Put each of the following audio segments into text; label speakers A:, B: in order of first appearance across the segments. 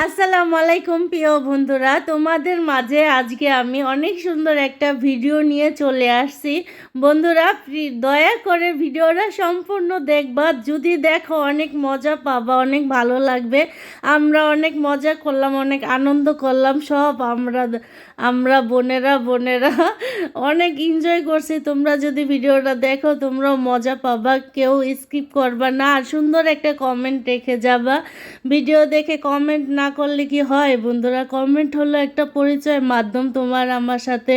A: আসসালামু আলাইকুম প্রিয় বন্ধুরা, তোমাদের মাঝে আজকে আমি অনেক সুন্দর একটা ভিডিও নিয়ে চলে আসছি। বন্ধুরা, দয়া করে ভিডিওটা সম্পূর্ণ দেখবা। যদি দেখো অনেক মজা পাবা, অনেক ভালো লাগবে। আমরা অনেক মজা করলাম, অনেক আনন্দ করলাম, সব আমরা বোনেরা অনেক এনজয় করছি। তোমরা যদি ভিডিওটা দেখো তোমরাও মজা পাবা, কেউ স্কিপ করবা না। আর সুন্দর একটা কমেন্ট রেখে যাবা। ভিডিও দেখে কমেন্ট না করলে কি হয় বন্ধুরা? কমেন্ট হলো একটা পরিচয়ের মাধ্যম, তোমার আমার সাথে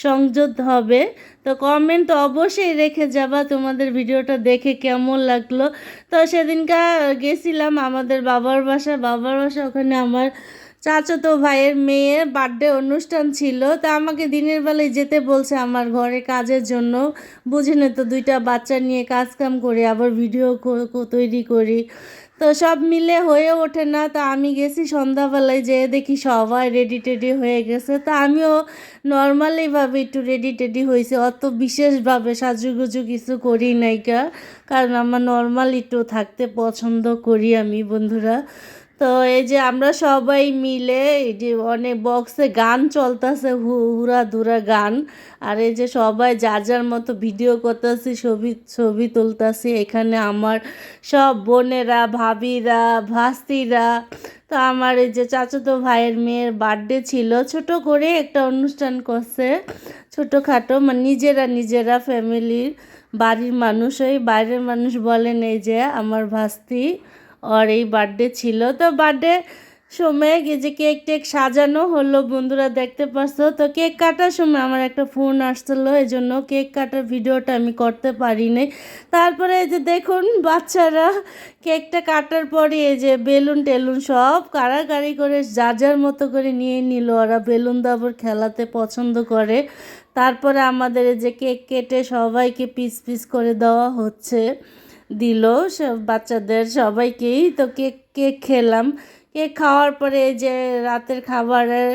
A: সংযোগ হবে। তো কমেন্ট অবশ্যই রেখে যাবা তোমাদের ভিডিওটা দেখে কেমন লাগলো। তো সেদিনকার গেছিলাম আমাদের বাবার বাসা, ওখানে আমার চাচাতো ভাইয়ের মেয়ের বার্থডে অনুষ্ঠান ছিল। তা আমাকে দিনের বেলায় যেতে বলছে আমার ঘরে কাজের জন্য। বুঝিনি তো, দুইটা বাচ্চা নিয়ে কাজ কাম করি, আবার ভিডিও তৈরি করি, তো সব মিলে হয়ে ওঠে না। তা আমি গেছি সন্ধ্যাবেলায়, যেয়ে দেখি সবাই রেডি টেডি হয়ে গেছে। তা আমিও নর্মালিভাবে একটু রেডি টেডি হয়েছে, অত বিশেষভাবে সাজুগুজু কিছু করি নাইকা, কারণ আমার নর্মাল একটু থাকতে পছন্দ করি আমি বন্ধুরা। তো এই যে আমরা সবাই মিলে, এই যে অনেক বক্সে গান চলতেছে, হুরা ধুরা গান। আর এই যে সবাই যার যার মতো ভিডিও করতেছি, ছবি ছবি তুলতেছি। এখানে আমার সব বোনেরা, ভাবিরা, ভাস্তিরা। তো আমার এই যে চাচাতো ভাইয়ের মেয়ের বার্থডে ছিল, ছোট করে একটা অনুষ্ঠান করছে, ছোটোখাটো, মানে নিজেরা ফ্যামিলির বাড়ির মানুষ, ওই বাইরের মানুষ বলেন। এই যে আমার ভাস্তি, আর এই বার্থডে ছিল। তো বার্থডে সময় যে কেক টেক সাজানো হলো বন্ধুরা, দেখতে পাচ্ছ। তো কেক কাটার সময় আমার একটা ফোন আসছিলো, এই জন্য কেক কাটার ভিডিওটা আমি করতে পারিনি। তারপরে এই যে দেখুন বাচ্চারা কেকটা কাটার পরে এই যে বেলুন টেলুন সব কাড়াকাড়ি করে যার যার মতো করে নিয়ে নিল। ওরা বেলুন দাবর খেলাতে পছন্দ করে। তারপরে আমাদের এই যে কেক কেটে সবাইকে পিস পিস করে দেওয়া হচ্ছে, দিল সব বাচ্চাদের সবাইকেই। তো কেক কেক খেলাম। কেক খাওয়ার পরে এই যে রাতের খাবারের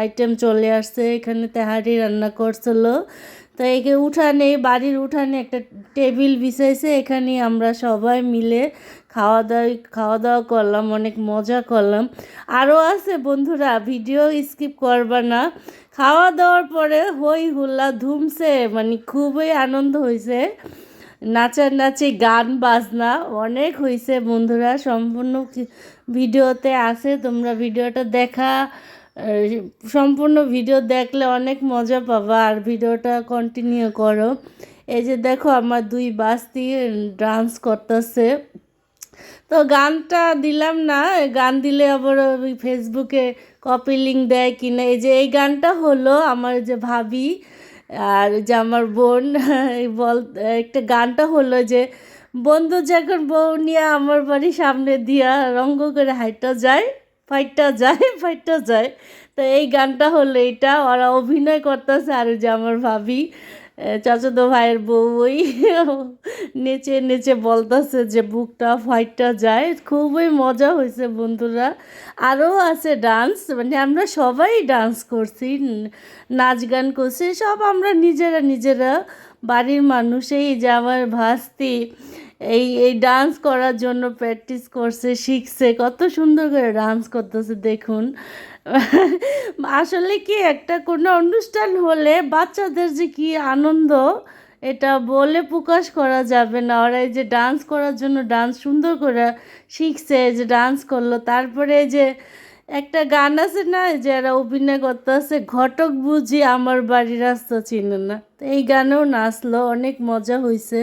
A: আইটেম চলে আসছে। এখানে তেহারি রান্না করছিল। তো একে বাড়ির উঠানে একটা টেবিল বিছাইছে, এখানে আমরা সবাই মিলে খাওয়া দাওয়া করলাম, অনেক মজা করলাম। আরও আছে বন্ধুরা, ভিডিও স্কিপ করবা না। খাওয়া দাওয়ার পরে হই হুল্লা ধুমছে, মানে খুবই আনন্দ হয়েছে, নাচানাচি গান বাজনা অনেক হয়েছে বন্ধুরা। সম্পূর্ণ ভিডিওতে আছে, তোমরা ভিডিওটা সম্পূর্ণ ভিডিও দেখলে অনেক মজা পাবা। আর ভিডিওটা কন্টিনিউ করো। এই যে দেখো আমার দুই বাস্তি ডান্স করতেছে। তো গানটা দিলাম না, গান দিলে আবার ওই ফেসবুকে কপি লিঙ্ক দেয় কিনা। এই যে এই গানটা হলো আমার যে ভাবি আর যে আমার বোন একটা গানটা হলো যে, বন্ধু যখন বউ নিয়ে আমার বাড়ির সামনে দিয়া রঙ্গ করে ফাইটটা যায়। তো এই গানটা হলো এটা, ওরা অভিনয় করতেছে। আর যে আমার ভাবি চাচাতো ভাইয়ের বউ ওই নেচে নেচে বলতেছে যে বুকটা ফাইটটা যায়। খুবই মজা হয়েছে বন্ধুরা। আরও আছে ডান্স, মানে আমরা সবাই ডান্স করছি, নাচ গান করছি, সব আমরা নিজেরা বাড়ির মানুষই। যে আমার ভাস্তি এই ডান্স করার জন্য প্র্যাকটিস করছে, শিখছে, কত সুন্দর করে ডান্স করতেছে দেখুন। আসলে কি, একটা কোনো অনুষ্ঠান হলে বাচ্চাদের যে কি আনন্দ, এটা বলে প্রকাশ করা যাবে না। ওরা এই যে ডান্স করার জন্য ডান্স সুন্দর করে শিখছে, যে ডান্স করলো। তারপরে যে একটা গান আছে না, যে এরা অভিনয় করতেছে, ঘটক বুঝি আমার বাড়ির রাস্তা চিনে না, তো এই গানেও নাচলো, অনেক মজা হয়েছে।